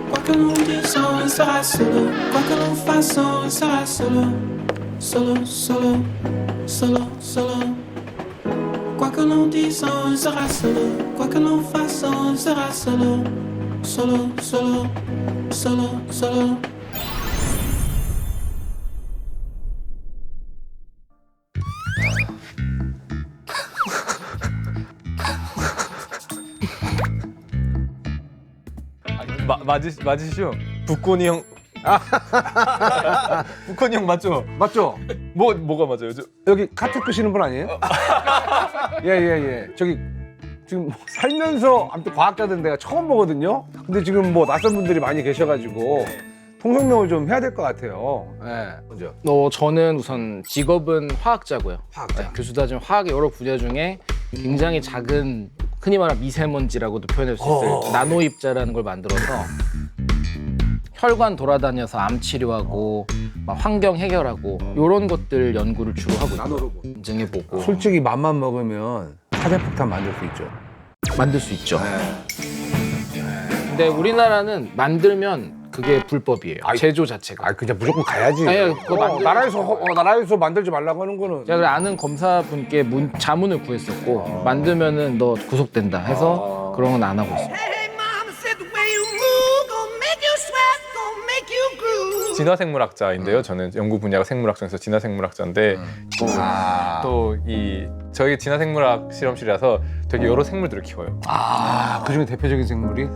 Quoi que l'on dise, on sera solo. Quoi que l'on fasse, on sera solo. Solo, solo, solo, solo. Quoi que l'on dise, on sera solo. Quoi que l'on fasse, on sera solo. Solo, solo, solo, solo. 맞으시죠? 북건이 형. 북건이 형 맞죠? 맞죠? 뭐가 맞아요? 여기 카트 끄시는 분 아니에요? 예. 저기 지금 살면서 아무튼 과학자들은 내가 처음 보거든요. 근데 지금 뭐 낯선 분들이 많이 계셔가지고 통성명을 좀 해야 될 것 같아요. 예. 먼저. 저는 우선 직업은 화학자고요. 화학자. 네, 교수다진 화학의 여러 분야 중에 굉장히 작은 흔히 말하는 미세먼지라고도 표현할 수 있어요. 나노 입자라는 걸 만들어서 혈관 돌아다녀서 암 치료하고 막 환경 해결하고 이런 것들 연구를 주로 하고 있어요. 나노로봇. 인증해보고 솔직히 맘만 먹으면 사대폭탄 만들 수 있죠. 만들 수 있죠. 근데 우리나라는 만들면 그게 불법이에요. 제조 자체가. 아 그냥 무조건 가야지. 아니, 그거 나라에서 만들지 말라고 하는 거는. 제가 그래 아는 검사분께 자문을 구했었고 만들면은 너 구속된다 해서 그런 건 안 하고 있어요. 진화생물학자인데요. 저는 연구 분야가 생물학 중에서 진화생물학자인데 또 저희 진화생물학 실험실이라서 되게 여러 생물들을 키워요. 그중에 대표적인 생물이?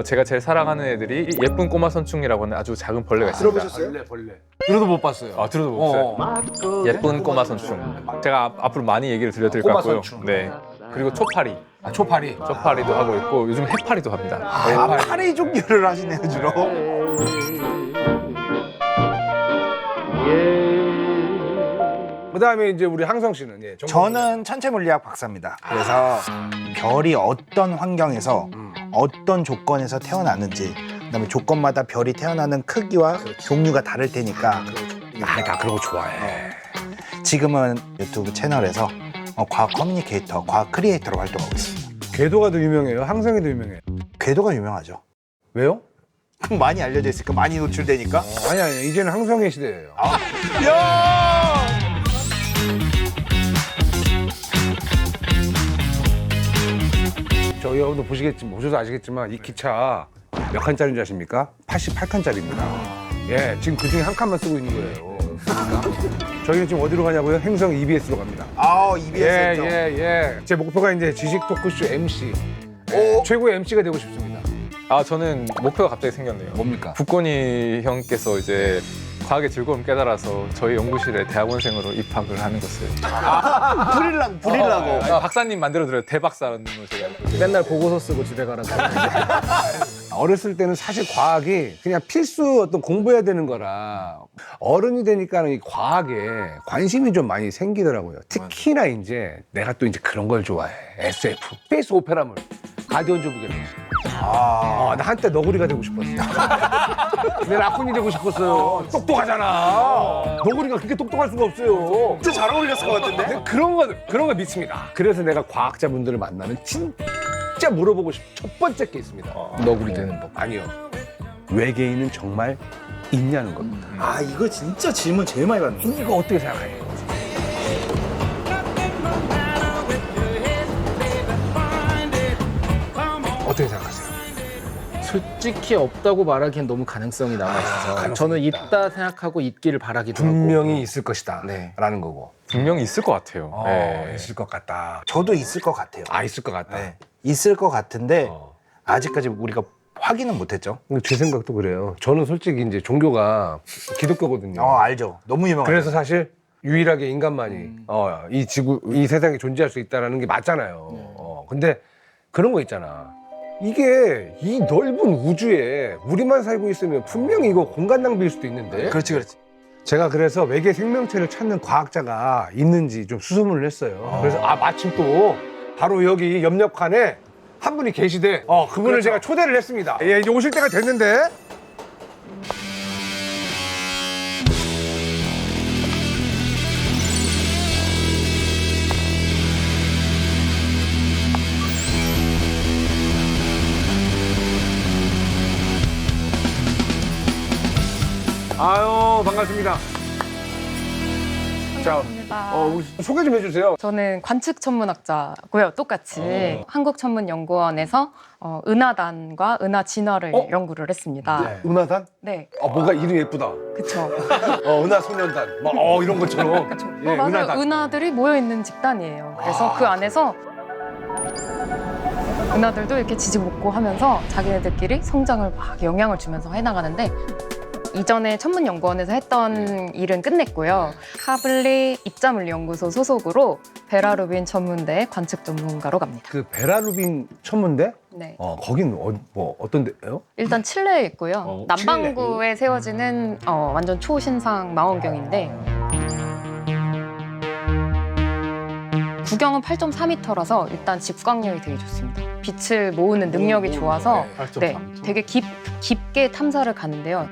제가 제일 사랑하는 애들이 예쁜 꼬마 선충이라고 하는 아주 작은 벌레가 있습니다. 벌레. 들어도 못 봤어요. 들어도 못 봤어요. 예쁜 꼬마 선충. 제가 앞으로 많이 얘기를 들려드릴 것 꼬마 같고요. 선충. 네. 그리고 초파리. 초파리. 초파리도 하고 있고 요즘 해파리도 합니다. 파리 종류를 하시네요 주로. 그다음에 이제 우리 항성 씨는 예. 저는 천체 물리학 박사입니다. 그래서 별이 어떤 환경에서 어떤 조건에서 태어나는지, 그다음에 조건마다 별이 태어나는 크기와 종류가 다를 테니까. 나 그런 거 좋아해. 지금은 유튜브 채널에서 과학 커뮤니케이터, 과학 크리에이터로 활동하고 있습니다. 궤도가 더 유명해요. 항성이 더 유명해요. 궤도가 유명하죠. 왜요? 많이 알려져 있으니까, 많이 노출되니까. 아니 이제는 항성의 시대예요. 저희 여러분도 보셔도 아시겠지만 이 기차 몇 칸짜리인 줄 아십니까? 88칸짜리입니다. 예, 지금 그 중에 한 칸만 쓰고 있는 거예요. 저희는 지금 어디로 가냐고요? 행성 EBS로 갑니다. EBS. 예. 제 목표가 이제 지식 토크쇼 MC. 최고의 MC가 되고 싶습니다. 저는 목표가 갑자기 생겼네요. 뭡니까? 북건희 형께서 이제 과학의 즐거움 깨달아서 저희 연구실에 대학원생으로 입학을 하는 것을 부리려고. 박사님 만들어드려요. 대박사라는 걸 제가 알고 있어요. 맨날 보고서 쓰고 집에 가라고. 어렸을 때는 사실 과학이 그냥 필수 어떤 공부해야 되는 거라 어른이 되니까는 이 과학에 관심이 좀 많이 생기더라고요. 특히나 이제 내가 또 이제 그런 걸 좋아해. SF, 스페이스 오페라물, 가디언즈 오브 갤럭시. 나 한때 너구리가 되고 싶었어. 내 라쿤이 되고 싶었어요. 똑똑하잖아. 너구리가 그렇게 똑똑할 수가 없어요. 진짜 잘 어울렸을 것 같은데? 근데 그런 거 믿습니다. 그래서 내가 과학자분들을 만나면 진짜 물어보고 싶은 첫 번째 게 있습니다. 너구리 되는 법. 아니요. 외계인은 정말 있냐는 겁니다. 이거 진짜 질문 제일 많이 받는 거예요. 이거 어떻게 생각해요? 어떻게 생각하세요? 솔직히 없다고 말하기엔 너무 가능성이 남아있어서 저는 있다 생각하고 있기를 바라기도 하고. 분명히 있을 것이다. 네. 라는 거고. 분명히 있을 것 같아요. 네. 있을 것 같다. 저도 있을 것 같아요. 있을 것 같다. 네. 있을 것 같은데 아직까지 우리가 확인은 못했죠. 제 생각도 그래요. 저는 솔직히 이제 종교가 기독교거든요. 알죠. 너무 유명하죠. 그래서 사실 유일하게 인간만이 이 지구, 이 세상에 존재할 수 있다는 게 맞잖아요. 근데 그런 거 있잖아. 이게 이 넓은 우주에 우리만 살고 있으면 분명히 이거 공간 낭비일 수도 있는데. 그렇지. 제가 그래서 외계 생명체를 찾는 과학자가 있는지 좀 수소문을 했어요. 그래서 마침 또 바로 여기 옆칸에 한 분이 계시대. 그분을 제가 초대를 했습니다. 예, 이제 오실 때가 됐는데. 아유, 반갑습니다. 자, 반갑습니다. 우리 소개 좀 해주세요. 저는 관측 천문학자고요. 똑같이 한국천문연구원에서 은하단과 은하 진화를 연구를 했습니다. 은하단? 네, 뭔가 이름 예쁘다. 그쵸. 은하소년단. 이런 것처럼. 예, 맞아요. 은하단. 은하들이 모여 있는 집단이에요. 그래서 그 안에서 은하들도 이렇게 지지복구하면서 자기네들끼리 성장을 막 영향을 주면서 해나가는데. 이전에 천문연구원에서 했던 일은 끝냈고요. 카블리 입자물리연구소 소속으로 베라루빈 천문대 관측 전문가로 갑니다. 그 베라루빈 천문대? 네. 거긴 어떤 데예요? 일단 칠레에 있고요. 남반구에 세워지는 완전 초신상 망원경인데 구경은 8.4m라서 일단 집광력이 되게 좋습니다. 빛을 모으는 능력이 좋아서 네, 되게 깊게 탐사를 가는데요.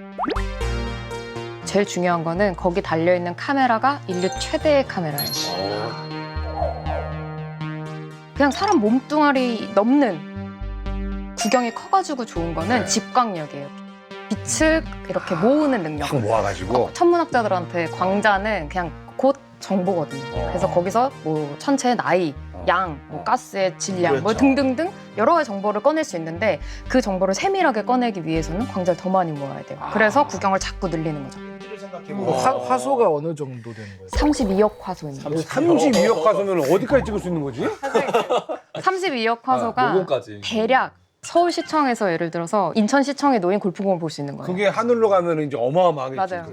제일 중요한 거는 거기 달려있는 카메라가 인류 최대의 카메라예요. 그냥 사람 몸뚱아리 넘는 구경이 커가지고 좋은 거는 집광력이에요. 빛을 이렇게 모으는 능력. 확 모아가지고. 천문학자들한테 광자는 그냥 곧 정보거든요. 그래서 거기서 뭐 천체의 나이, 양, 뭐 가스의 질량, 뭐 등등등 여러 가지 정보를 꺼낼 수 있는데 그 정보를 세밀하게 꺼내기 위해서는 광자를 더 많이 모아야 돼요. 그래서 구경을 자꾸 늘리는 거죠. 화소가 어느 정도 되는 거예요? 32억 화소입니다. 32억 화소면 어디까지 찍을 수 있는 거지? 32억 화소가 요거까지. 대략 서울시청에서 예를 들어서 인천시청에 놓인 골프공을 볼 수 있는 거예요. 그게 하늘로 가면 이제 어마어마하겠지. 맞아요.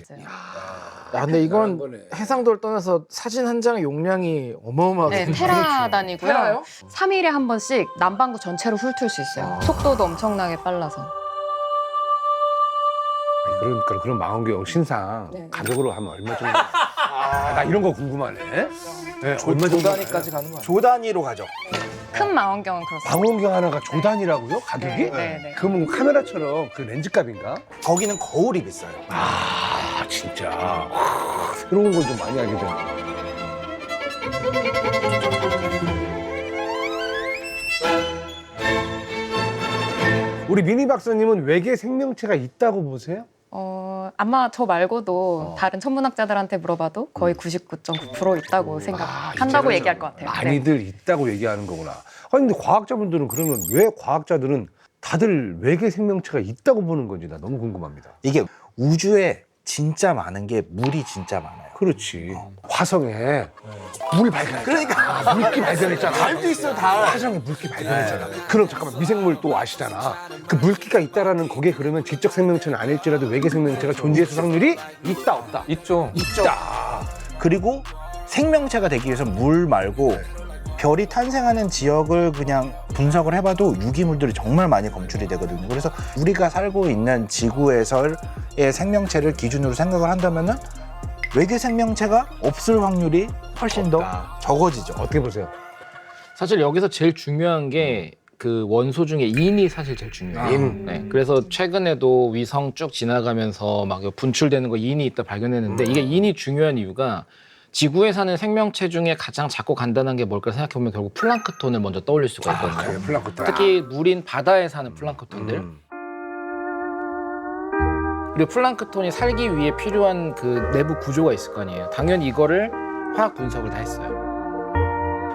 야, 근데 이건 해상도를 떠나서 사진 한 장의 용량이 어마어마하게 네, 테라단이고요. 테라요? 3일에 한 번씩 남반구 전체로 훑을 수 있어요. 속도도 엄청나게 빨라서. 그런 망원경 신상 네. 가격으로 하면 얼마 정도? 나 이런 거 궁금하네. 네, 얼마 정도? 조단위까지 가는 거 아니에요? 조 단위로 가죠. 큰 망원경은 그렇습니다. 망원경 하나가 조단이라고요? 가격이? 네, 네, 네. 그러면 카메라처럼 그 렌즈 값인가? 거기는 거울이 비싸요. 아 진짜 그런 걸 좀 많이 알게 되네. 우리 미니 박사님은 외계 생명체가 있다고 보세요? 아마 저 말고도 다른 천문학자들한테 물어봐도 거의 99.9% 있다고 생각한다고 얘기할 것 같아요. 네. 많이들 있다고 얘기하는 거구나. 아니 근데 과학자분들은 그러면 왜 과학자들은 다들 외계 생명체가 있다고 보는 건지 나 너무 궁금합니다. 이게 우주에 진짜 많은 게 물이 진짜 많아요. 그렇지. 화성에 물 발견했잖아. 그러니까. 물기 발견했잖아. 달도 있어, 달. 화성에 물기 발견했잖아. 그럼 잠깐만 미생물 또 아시잖아. 그 물기가 있다라는 거기에 그러면 지적 생명체는 아닐지라도 외계 생명체가 존재했을 확률이 있다 없다. 있죠. 있다. 그리고 생명체가 되기 위해서 물 말고 별이 탄생하는 지역을 그냥 분석을 해봐도 유기물들이 정말 많이 검출이 되거든요. 그래서 우리가 살고 있는 지구에서의 생명체를 기준으로 생각을 한다면은 외계 생명체가 없을 확률이 훨씬 더 적어지죠. 어떻게 보세요? 사실 여기서 제일 중요한 게 그 원소 중에 인이 사실 제일 중요해요. 인. 네, 그래서 최근에도 위성 쭉 지나가면서 막 분출되는 거 인이 있다 발견했는데 이게 인이 중요한 이유가 지구에 사는 생명체 중에 가장 작고 간단한 게 뭘까 생각해보면 결국 플랑크톤을 먼저 떠올릴 수가 있거든요. 그래, 플랑크톤. 특히 물인 바다에 사는 플랑크톤들. 그리고 플랑크톤이 살기 위해 필요한 그 내부 구조가 있을 거 아니에요. 당연히 이거를 화학 분석을 다 했어요.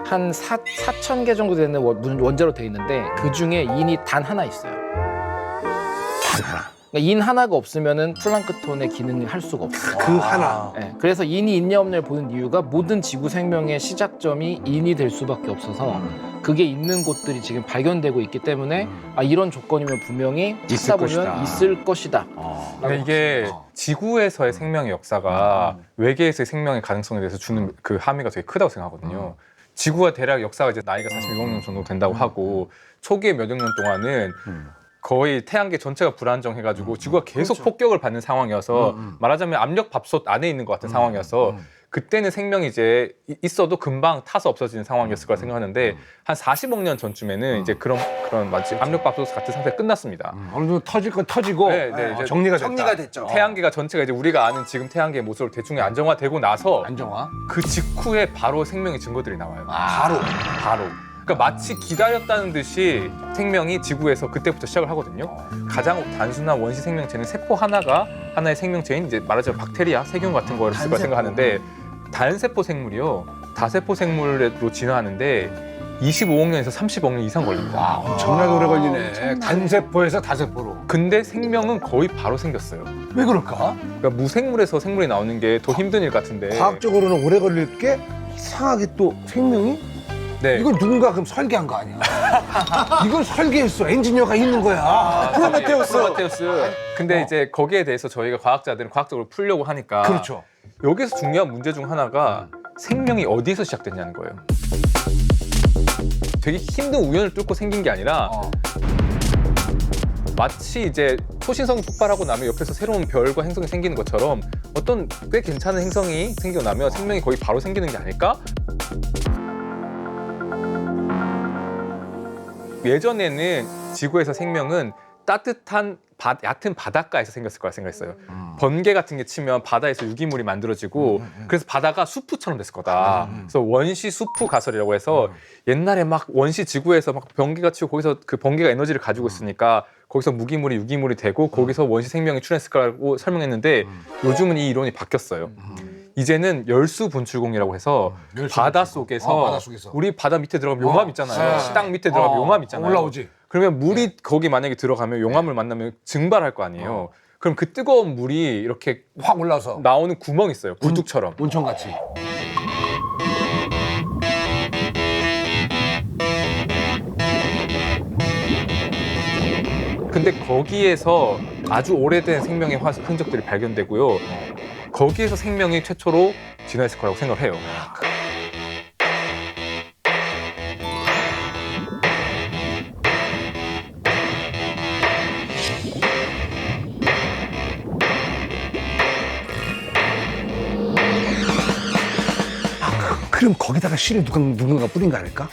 한 4,000개 정도 되는 원자로 돼 있는데 그 중에 인이 단 하나 있어요. 단 하나. 그러니까 인 하나가 없으면은 플랑크톤의 기능을 할 수가 없어요. 그 하나. 네, 그래서 인이 있냐 없냐를 보는 이유가 모든 지구 생명의 시작점이 인이 될 수밖에 없어서 그게 있는 곳들이 지금 발견되고 있기 때문에 이런 조건이면 분명히 있을 찾다 보면 것이다. 있을 것이다. 그러니까 이게 지구에서의 생명의 역사가 외계에서의 생명의 가능성에 대해서 주는 그 함의가 되게 크다고 생각하거든요. 지구가 대략 역사가 이제 나이가 46억 년 정도 된다고 하고 초기에 몇억 년 동안은 거의 태양계 전체가 불안정해가지고 지구가 계속 폭격을 받는 상황이어서 말하자면 압력 밥솥 안에 있는 것 같은 상황이어서 그때는 생명이 이제 있어도 금방 타서 없어지는 상황이었을 거라 생각하는데 한 40억 년 전쯤에는 이제 그런 마치 압력 밥솥 같은 상태가 끝났습니다. 어느 정도 터질 건 터지고 네, 이제 정리가 됐다. 정리가 됐죠. 태양계가 전체가 이제 우리가 아는 지금 태양계의 모습으로 대충 안정화되고 나서 안정화. 그 직후에 바로 생명의 증거들이 나와요. 바로. 바로. 그러니까 마치 기다렸다는 듯이 생명이 지구에서 그때부터 시작을 하거든요. 가장 단순한 원시 생명체는 세포 하나가 하나의 생명체인 이제 말하자면 박테리아, 세균 같은 거를 쓸 거라 생각하는데 단세포 생물이요. 다세포 생물로 진화하는데 25억 년에서 30억 년 이상 걸립니다. 와, 엄청나게 오래 걸리네. 단세포에서 다세포로. 근데 생명은 거의 바로 생겼어요. 왜 그럴까? 그러니까 무생물에서 생물이 나오는 게 더 힘든 일 같은데. 과학적으로는 오래 걸릴 게 이상하게 또 생명이? 네. 이건 누군가 그럼 설계한 거 아니야? 이걸 설계했어. 엔지니어가 있는 거야. 프로메테우스. 근데 이제 거기에 대해서 저희가 과학자들은 과학적으로 풀려고 하니까. 그렇죠. 여기서 중요한 문제 중 하나가 생명이 어디에서 시작됐냐는 거예요. 되게 힘든 우연을 뚫고 생긴 게 아니라 마치 이제 초신성이 폭발하고 나면 옆에서 새로운 별과 행성이 생기는 것처럼 어떤 꽤 괜찮은 행성이 생기고 나면 생명이 거의 바로 생기는 게 아닐까? 예전에는 지구에서 생명은 따뜻한 얕은 바닷가에서 생겼을 거라 생각했어요. 번개 같은 게 치면 바다에서 유기물이 만들어지고 그래서 바다가 수프처럼 됐을 거다. 그래서 원시 수프 가설이라고 해서 옛날에 막 원시 지구에서 막 번개가 치고 거기서 그 번개가 에너지를 가지고 있으니까 거기서 무기물이 유기물이 되고 거기서 원시 생명이 출현했을 거라고 설명했는데 요즘은 이 이론이 바뀌었어요. 이제는 열수 분출공이라고 해서 바다 속에서 우리 바다 밑에 들어가면 용암 있잖아요. 땅 밑에 들어가면 용암 있잖아요. 올라오지. 그러면 물이 거기 만약에 들어가면 용암을 만나면 증발할 거 아니에요. 그럼 그 뜨거운 물이 이렇게 확 올라서 나오는 구멍이 있어요. 굴뚝처럼. 온천같이. 근데 거기에서 아주 오래된 생명의 흔적들이 발견되고요. 거기에서 생명이 최초로 진화했을 거라고 생각을 해요. 그럼 거기다가 씨를 누군가 뿌린 거 아닐까?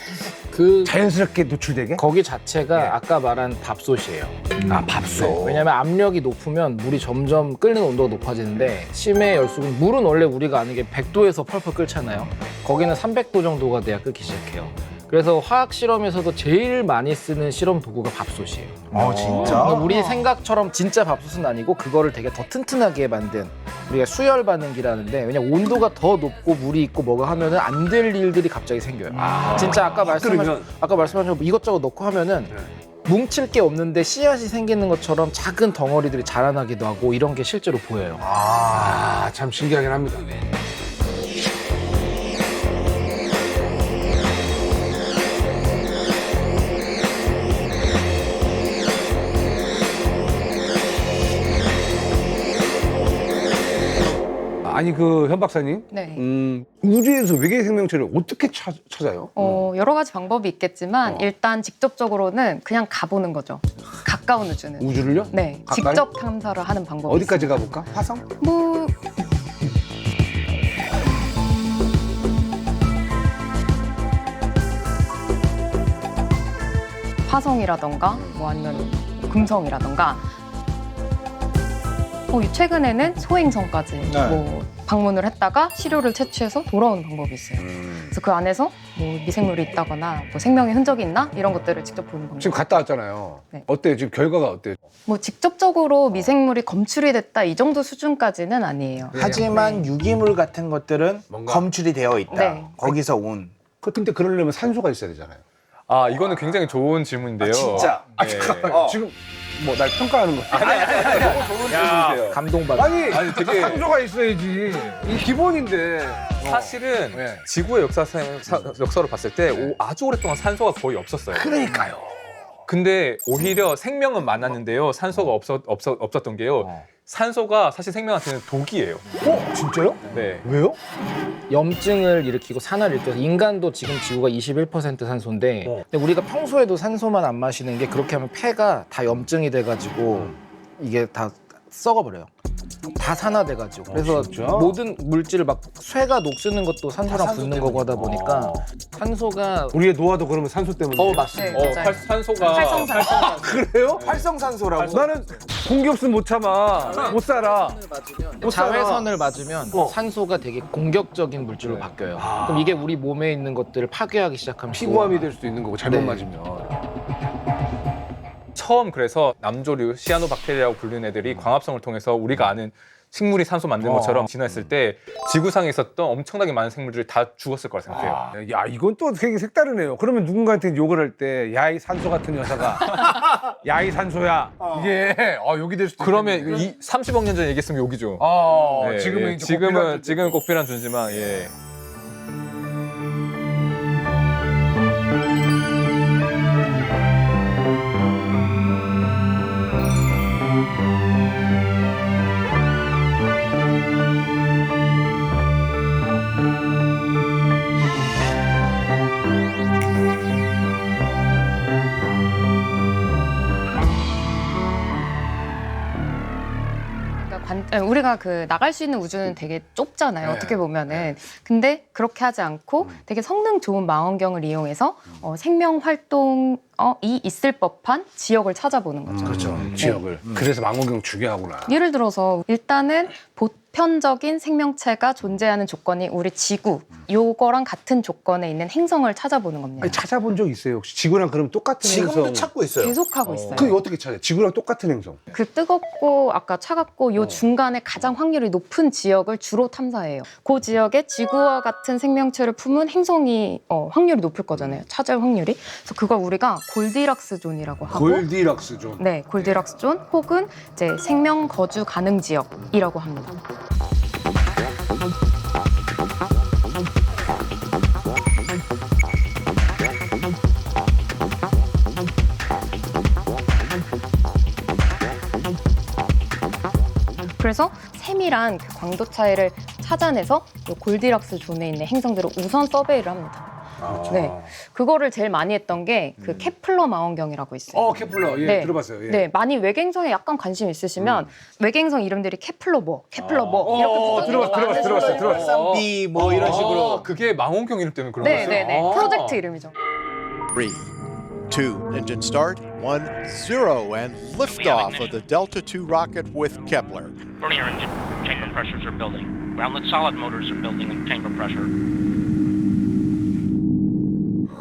그 자연스럽게 노출되게? 거기 자체가 아까 말한 밥솥이에요. 아, 밥솥. 왜냐면 압력이 높으면 물이 점점 끓는 온도가 높아지는데 심해 열수분 물은 원래 우리가 아는 게 100도에서 펄펄 끓잖아요. 거기는 300도 정도가 돼야 끓기 시작해요. 그래서 화학 실험에서도 제일 많이 쓰는 실험 도구가 밥솥이에요. 진짜? 그러니까 우리 생각처럼 진짜 밥솥은 아니고 그거를 되게 더 튼튼하게 만든 우리가 수열 반응기라는데 왜냐 온도가 더 높고 물이 있고 뭐가 하면은 안 될 일들이 갑자기 생겨요. 진짜 아까 말씀하신 이것저것 넣고 하면은 뭉칠 게 없는데 씨앗이 생기는 것처럼 작은 덩어리들이 자라나기도 하고 이런 게 실제로 보여요. 참 신기하긴 합니다. 아니 그 현 박사님, 네. 우주에서 외계 생명체를 어떻게 찾아요? 여러 가지 방법이 있겠지만 일단 직접적으로는 그냥 가보는 거죠. 가까운 우주는. 우주를요? 네, 가까이? 직접 탐사를 하는 방법이 어디까지 있습니다. 가볼까? 화성? 뭐 화성이라던가 뭐 아니면 금성이라던가 최근에는 소행성까지 뭐 방문을 했다가 시료를 채취해서 돌아오는 방법이 있어요. 그래서 그 안에서 뭐 미생물이 있다거나 뭐 생명의 흔적이 있나 이런 것들을 직접 보는 방법. 지금 갔다 왔잖아요. 네. 어때요? 지금 결과가 어때요? 뭐 직접적으로 미생물이 검출이 됐다 이 정도 수준까지는 아니에요. 하지만 유기물 같은 것들은 뭔가- 검출이 되어 있다. 네. 거기서 온. 근데 그러려면 산소가 있어야 되잖아요. 이거는 굉장히 좋은 질문인데요. 진짜? 네. 지금 뭐 날 평가하는 거? 너무 좋은 질문이세요. 감동받아. 아니 되게 산소가 있어야지. 이 기본인데. 사실은 네. 지구의 역사로 봤을 때 아주 오랫동안 산소가 거의 없었어요. 그러니까요. 근데 오히려 생명은 많았는데요. 산소가 없었던 게요. 산소가 사실 생명한테는 독이에요. 진짜요? 네. 왜요? 염증을 일으키고 산화를 일으켜서 인간도 지금 지구가 21% 산소인데 근데 우리가 평소에도 산소만 안 마시는 게 그렇게 하면 폐가 다 염증이 돼가지고 이게 다 썩어버려요. 다 산화돼가지고 그래서 진짜? 모든 물질을 막 쇠가 녹쓰는 것도 산소랑 붙는 거고 하다 보니까 산소가 우리의 노화도 그러면 산소 때문에. 맞습니다. 네, 맞아요. 산소가 활성산. 그래요? 활성산소라고. 나는 공기 없으면 못 참아. 못 살아. 못 살아. 자외선을 맞으면 산소가 되게 공격적인 물질로 바뀌어요. 그럼 이게 우리 몸에 있는 것들을 파괴하기 시작하면 피부암이 될 수도 있는 거고 잘못 네. 맞으면. 처음 그래서 남조류 시아노박테리아라고 불리는 애들이 광합성을 통해서 우리가 아는 식물이 산소 만든 것처럼 진화했을 때 지구상에 있었던 엄청나게 많은 생물들이 다 죽었을 거라 생각해요. 야, 이건 또 되게 색다르네요. 그러면 누군가한테 욕을 할 때, 야, 이 산소 같은 여자가, 야, 이 산소야. 이게, 욕이 될 수도 그러면 있겠네. 이 30억 년 전에 얘기했으면 욕이죠. 네, 지금은 예. 이제 지금은 꼭필한 존재지만 예. 우리가 그 나갈 수 있는 우주는 되게 좁잖아요. 네. 어떻게 보면은. 근데 그렇게 하지 않고 되게 성능 좋은 망원경을 이용해서 생명 활동이 있을 법한 지역을 찾아보는 거죠. 그렇죠. 지역을. 그래서 망원경 중요하구나. 예를 들어서 일단은 보편적인 생명체가 존재하는 조건이 우리 지구 요거랑 같은 조건에 있는 행성을 찾아보는 겁니다. 아니, 찾아본 적 있어요? 혹시 지구랑 그럼 똑같은 지금도 행성? 찾고 있어요. 계속 하고 있어요. 그게 어떻게 찾아요? 지구랑 똑같은 행성? 그 뜨겁고 아까 차갑고 요 중간에 가장 확률이 높은 지역을 주로 탐사해요. 그 지역에 지구와 같은 생명체를 품은 행성이 확률이 높을 거잖아요. 찾을 확률이. 그래서 그걸 우리가 골디락스 존이라고 하고 골디락스 존. 네, 골디락스 존 혹은 이제 생명 거주 가능 지역이라고 합니다. 그래서 세밀한 그 광도 차이를 찾아내서 이 골디락스 존에 있는 행성들을 우선 서베이를 합니다. 네, 그거를 제일 많이 했던 게 그 케플러 망원경이라고 있어요. 케플러. 예, 네. 들어봤어요. 예. 네, 많이 외계행성에 약간 관심 있으시면 외계행성 이름들이 케플러 뭐 이렇게 들어봤어요. B 뭐 이런 식으로. 그게 망원경 이름 때문에 그런 네, 거였어요? 네, 네. 프로젝트 이름이죠. 3, 2, engine start, 1, 0, and liftoff of the Delta II rocket with Kepler. Vernier engine chamber pressures are building. Groundlit solid motors are building in chamber pressure.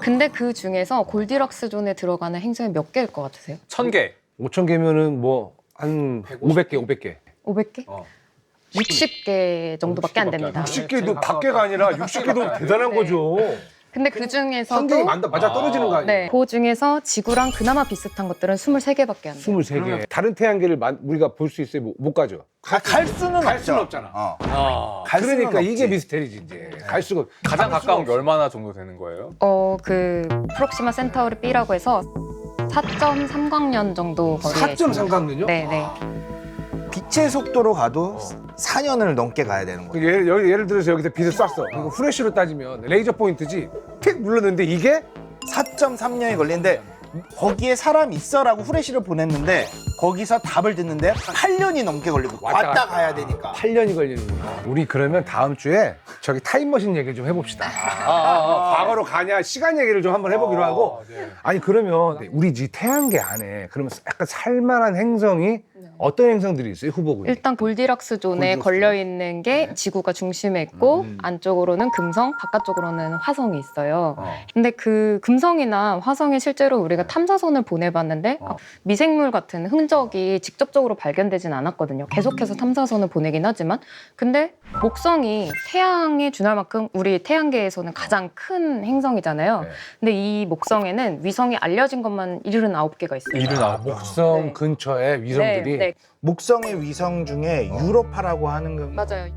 근데 그 중에서 골디락스 존에 들어가는 행성이 몇 개일 것 같으세요? 1000개. 5,000개면은 뭐 한 500개. 500개? 60개 정도밖에 안 됩니다. 60개도 밖에가 아니라 60개도 대단한 거죠. 근데 그 중에서도 1개가 맞아 떨어지는 거 아니에요? 네, 그 중에서 지구랑 그나마 비슷한 것들은 23개밖에 안 돼요. 23개. 다른 태양계를 우리가 볼 수 있어요? 못 가죠. 갈 수는 갈 없죠. 수는 없잖아. 갈 수는 그러니까 없지. 이게 미스테리지 이제. 갈 수가 가장 가까운 게 얼마나 정도 되는 거예요? 그 프록시마 센타우리 B라고 해서 4.3광년 정도 거리에 4.3광년요? 네, 네. 빛의 속도로 가도 4년을 넘게 가야 되는 거예요. 예를 들어서 여기서 빛을 쐈어. 이거 후레쉬로 따지면 레이저 포인트지. 픽 눌렀는데 이게 4.3년이 걸리는데 거기에 사람 있어라고 후레쉬를 보냈는데 거기서 답을 듣는데 8년이 넘게 걸리고 왔다 가야 되니까. 8년이 걸리는구나. 우리 그러면 다음 주에 저기 타임머신 얘기를 좀 해봅시다. 과거로 가냐 시간 얘기를 좀 한번 해보기로 하고. 아니 그러면 우리 이 태양계 안에 그러면 약간 살만한 행성이 어떤 행성들이 있어요? 후보군이. 일단 골디락스 존에 골디락스 걸려 있는 게 지구가 중심에 있고 안쪽으로는 금성, 바깥쪽으로는 화성이 있어요. 근데 그 금성이나 화성에 실제로 우리가 탐사선을 보내봤는데 미생물 같은 흔적이 직접적으로 발견되진 않았거든요. 계속해서 탐사선을 보내긴 하지만 근데 목성이 태양에 준할 만큼 우리 태양계에서는 가장 큰 행성이잖아요. 근데 이 목성에는 위성이 알려진 것만 79개가 있어요. 목성 네. 근처에 위성들이. 네, 네. 목성의 위성 중에 유로파라고 하는 거 맞아요.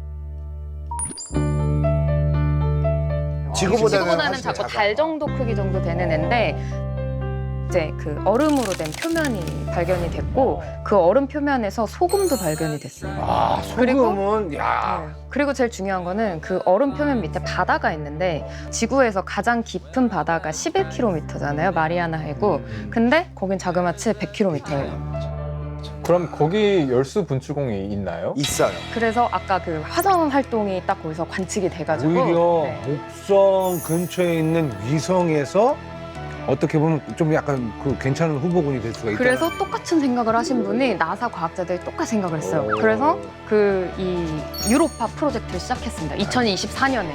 지구보다는 지구보다는 사실 작고 작아. 달 정도 크기 정도 되는 애인데 이제 그 얼음으로 된 표면이 발견이 됐고 그 얼음 표면에서 소금도 발견이 됐어요. 소금은 야. 그리고 제일 중요한 거는 그 얼음 표면 밑에 바다가 있는데 지구에서 가장 깊은 바다가 11km잖아요. 마리아나 해구. 근데 거긴 자그마치 100km예요. 그럼 거기 열수 분출공이 있나요? 있어요. 그래서 아까 그 화성 활동이 딱 거기서 관측이 돼가지고 오히려 네. 목성 근처에 있는 위성에서 어떻게 보면 좀 약간 그 괜찮은 후보군이 될 수가 있다. 그래서 똑같은 생각을 하신 분이 나사 과학자들이 똑같이 생각을 했어요. 오. 그래서 그 이 유로파 프로젝트를 시작했습니다. 2024년에.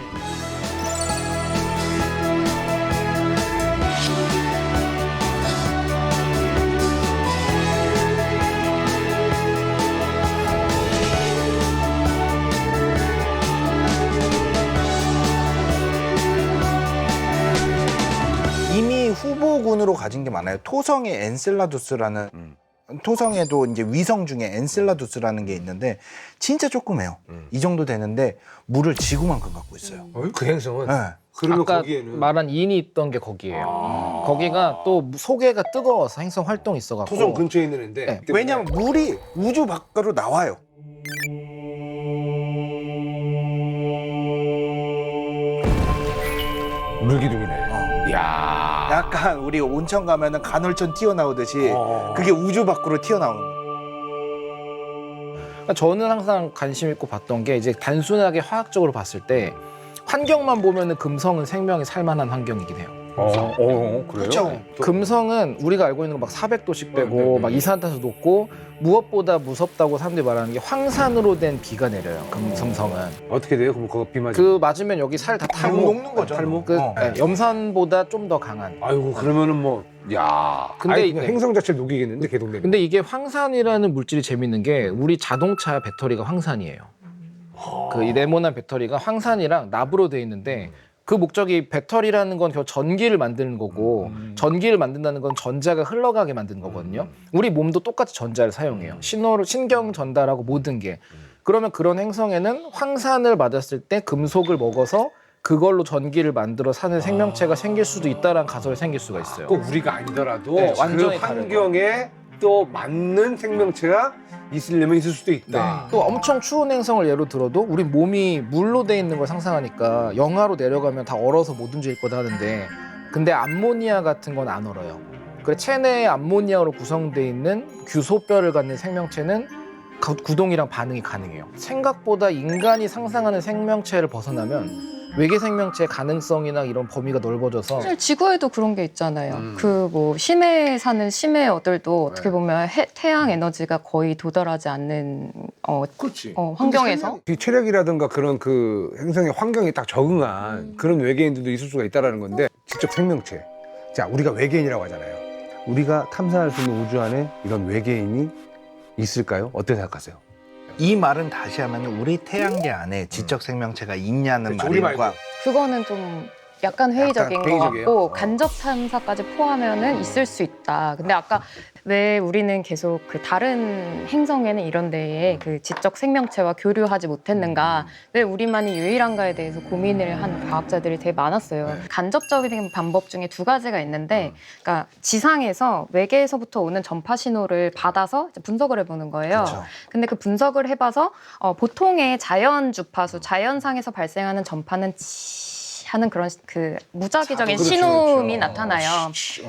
이미 후보군으로 가진 게 많아요. 토성의 엔셀라두스라는 토성에도 이제 위성 중에 엔셀라두스라는 게 있는데 진짜 조그매요. 이 정도 되는데 물을 지구만큼 갖고 있어요. 그 행성은 네. 그러면 아까 거기에는 말한 인이 있던 게 거기예요. 거기가 또 소개가 뜨거워서 행성 활동이 있어갖고 토성 근처에 있는 애인데 네. 왜냐하면 물이 우주 밖으로 나와요. 물기둥이네. 이야. 약간 우리 온천 가면은 간헐천 튀어나오듯이 그게 우주 밖으로 튀어나오는 거예요. 그러니까 저는 항상 관심 있고 봤던 게 이제 단순하게 화학적으로 봤을 때 환경만 보면은 금성은 생명이 살만한 환경이긴 해요. 그래요? 그렇죠. 금성은 우리가 알고 있는 거 막 400도씩 되고 막 이산화탄소 높고 무엇보다 무섭다고 사람들이 말하는 게 황산으로 된 비가 내려요. 금성성은. 어떻게 돼요? 그럼 그거 비 맞으면? 그 맞으면 여기 살 다 탈모. 녹는 거죠. 탈모? 그 네, 염산보다 좀 더 강한. 아이고 그러면은 뭐 야. 근데 아니, 이게- 행성 자체를 녹이겠는데 개동되는. 근데 이게 황산이라는 물질이 재밌는 게 우리 자동차 배터리가 황산이에요. 그 이 네모난 배터리가 황산이랑 납으로 돼 있는데 그 목적이 배터리라는 건 결국 전기를 만드는 거고 전기를 만든다는 건 전자가 흘러가게 만드는 거거든요. 우리 몸도 똑같이 전자를 사용해요. 신호를 신경 전달하고 모든 게. 그러면 그런 행성에는 황산을 맞았을 때 금속을 먹어서 그걸로 전기를 만들어 사는 생명체가 생길 수도 있다라는 가설이 생길 수가 있어요. 꼭 우리가 아니더라도 네, 그 완전히 다르고. 환경에 또 맞는 생명체가 있으려면 있을 수도 있다. 또 엄청 추운 행성을 예로 들어도 우리 몸이 물로 돼 있는 걸 상상하니까 영하로 내려가면 다 얼어서 못 움직일 거다 하는데 근데 암모니아 같은 건 안 얼어요. 그래 체내에 암모니아로 구성돼 있는 규소뼈를 갖는 생명체는 구동이랑 반응이 가능해요. 생각보다 인간이 상상하는 생명체를 벗어나면 외계 생명체의 가능성이나 이런 범위가 넓어져서 사실 지구에도 그런 게 있잖아요. 그 뭐 심해에 사는 심해어들도 어떻게 보면 태양 에너지가 거의 도달하지 않는 그렇지. 환경에서 이 체력이라든가 그런 그 행성의 환경에 딱 적응한 그런 외계인들도 있을 수가 있다라는 건데 지적 생명체. 자, 우리가 외계인이라고 하잖아요. 우리가 탐사할 수 있는 우주 안에 이런 외계인이 있을까요? 어떻게 생각하세요? 이 말은 다시 하면 우리 태양계 안에 지적 생명체가 있냐는 그렇죠, 우리 말과 말고. 그거는 좀 약간 회의적인 것 회의적이에요? 같고 간접 탐사까지 포함하면은 있을 수 있다. 근데 아까 왜 우리는 계속 그 다른 행성에는 이런 데에 그 지적 생명체와 교류하지 못했는가? 왜 우리만이 유일한가에 대해서 고민을 하는 과학자들이 되게 많았어요. 간접적인 방법 중에 두 가지가 있는데, 그러니까 지상에서 외계에서부터 오는 전파 신호를 받아서 이제 분석을 해보는 거예요. 그렇죠. 근데 그 분석을 해봐서 보통의 자연 주파수, 자연상에서 발생하는 전파는 하는 그런 그 무작위적인 그렇죠, 신호음이 그렇죠. 나타나요.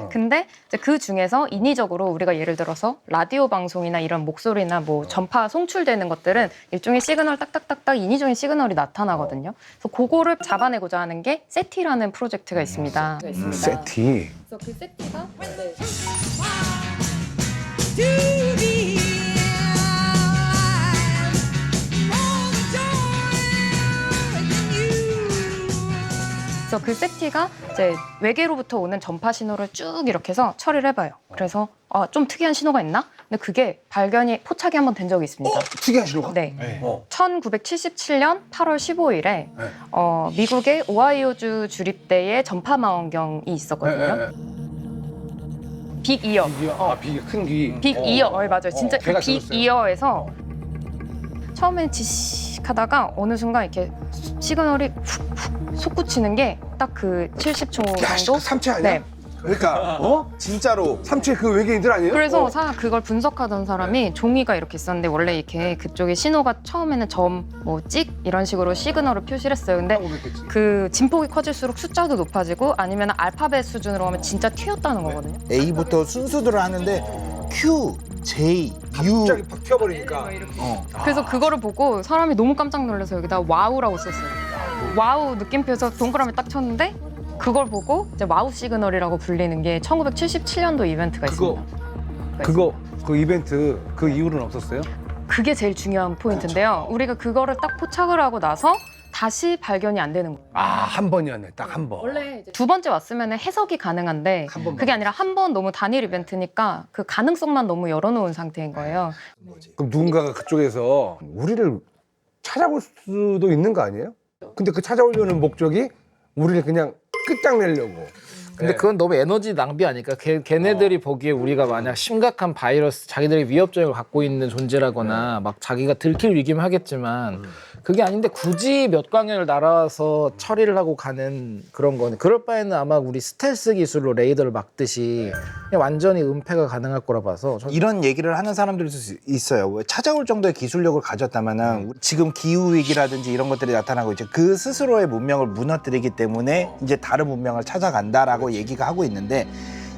근데 이제 그 중에서 인위적으로 우리가 예를 들어서 라디오 방송이나 이런 목소리나 뭐 전파 송출되는 것들은 일종의 시그널 딱딱딱딱 인위적인 시그널이 나타나거든요. 그래서 그거를 잡아내고자 하는 게 세티라는 프로젝트가 있습니다. 세티. 그래서 그 세티가 그래서 그 세티가 이제 외계로부터 오는 전파 신호를 쭉 이렇게 해서 처리를 해봐요. 그래서 좀 특이한 신호가 있나? 근데 그게 발견이 포착이 한번 된 적이 있습니다. 특이한 신호가? 네. 1977년 8월 15일에 미국의 오하이오주 주립대에 전파망원경이 있었거든요. 빅 이어. 빅, 큰 귀. 빅 이어. 맞아요. 진짜 걔가 빅 들었어요. 이어에서 처음엔 지식하다가 어느 순간 이렇게 시그널이 훅훅 솟구치는 게 딱 그 70초 야, 정도. 그 삼체 아니야? 네. 그러니까 진짜로 삼체 그 외계인들 아니에요? 그래서 그걸 분석하던 사람이 종이가 이렇게 있었는데 원래 이렇게 그쪽에 신호가 처음에는 점, 뭐 찍 이런 식으로 시그널을 표시를 했어요. 근데 그 진폭이 커질수록 숫자도 높아지고 아니면 알파벳 수준으로 하면 진짜 튀었다는 거거든요. A부터 순서대로 하는데 Q, J, U. 갑자기 팍 튀어버리니까. 그래서 그거를 보고 사람이 너무 깜짝 놀라서 여기다 와우라고 썼어요. 와우 느낌표에서 동그라미 딱 쳤는데 그걸 보고 이제 와우 시그널이라고 불리는 게 1977년도 이벤트가 있습니다. 그 이벤트 그 이후로는 없었어요? 그게 제일 중요한 포인트인데요. 우리가 그거를 딱 포착을 하고 나서 다시 발견이 안 되는 거예요. 한 번이었네, 딱 한 번. 원래 이제 두 번째 왔으면 해석이 가능한데 그게 아니라 한 번 너무 단일 이벤트니까 그 가능성만 너무 열어놓은 상태인 거예요. 그럼 누군가가 그쪽에서 우리를 찾아볼 수도 있는 거 아니에요? 근데 그 찾아오려는 목적이 우리를 그냥 끝장내려고. 근데 그건 너무 에너지 낭비 아닐까? 걔네들이 보기에 우리가 만약 심각한 바이러스, 자기들이 위협적을 갖고 있는 존재라거나 막 자기가 들킬 위기면 하겠지만 그게 아닌데 굳이 몇 광년을 날아와서 처리를 하고 가는 그런 거는 그럴 바에는 아마 우리 스텔스 기술로 레이더를 막듯이 그냥 완전히 은폐가 가능할 거라 봐서 이런 얘기를 하는 사람들이 있어요. 왜 찾아올 정도의 기술력을 가졌다면은 지금 기후 위기라든지 이런 것들이 나타나고 이제 그 스스로의 문명을 무너뜨리기 때문에 이제 다른 문명을 찾아간다라고 얘기가 하고 있는데